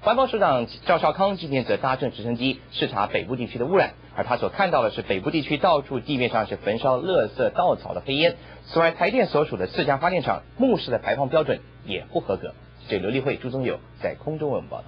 环保署长赵少康今天则搭乘直升机视察北部地区的污染，而他所看到的是北部地区到处地面上是焚烧垃圾稻草的黑烟。此外，台电所属的4家发电厂目视的排放标准也不合格。这刘立慧、朱宗友在空中为我们报道。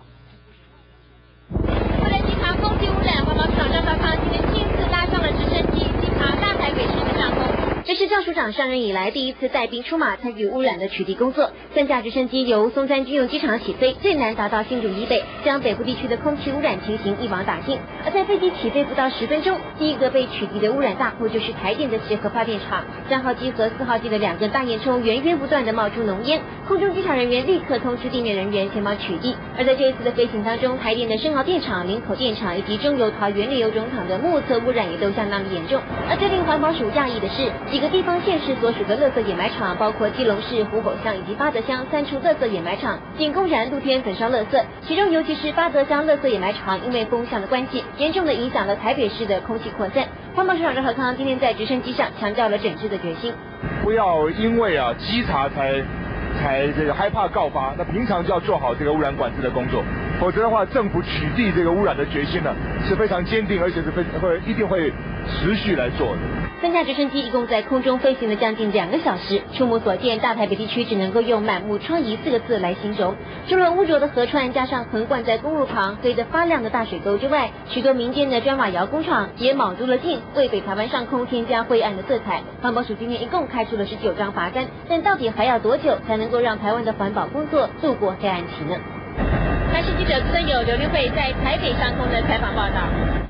为了稽查空气污染，环保署长赵少康今天亲自搭上了直升机稽查大台北市的上空。这是赵署长上任以来第一次带兵出马参与污染的取缔工作。3架直升机由松山军用机场起飞，最南达到新竹以北，将北部地区的空气污染情形一网打尽。而在飞机起飞不到10分钟，第一个被取缔的污染大户就是台电的协和发电厂。3号机和4号机的2个大烟囱源源不断的冒出浓烟，空中机场人员立刻通知地面人员前往取缔。而在这一次的飞行当中，台电的深澳电厂、林口电厂以及中油桃园炼油种厂的目测污染也都相当严重。而最令环保署讶异的是，几个地方县市所属的垃圾掩埋场，包括基隆市湖口乡以及八德乡3处垃圾掩埋场，仅公然露天焚烧垃圾。其中尤其是八德乡垃圾掩埋场，因为风向的关系，严重的影响了台北市的空气扩散。环保署长赵少康今天在直升机上强调了整治的决心，不要因为稽查才这个害怕告发，那平常就要做好这个污染管制的工作，否则的话，政府取缔这个污染的决心呢是非常坚定，而且是一定会持续来做的。3架直升机一共在空中飞行了将近2个小时，触目所见，大台北地区只能够用满目疮痍4个字来形容。除了污浊的河川，加上横贯在公路旁黑得发亮的大水沟之外，许多民间的砖瓦窑工厂也卯足了劲，为北台湾上空添加灰暗的色彩。环保署今天一共开出了19张罚单，但到底还要多久才能够让台湾的环保工作度过黑暗期呢？台视记者曾有刘立慧在台北上空的采访报道。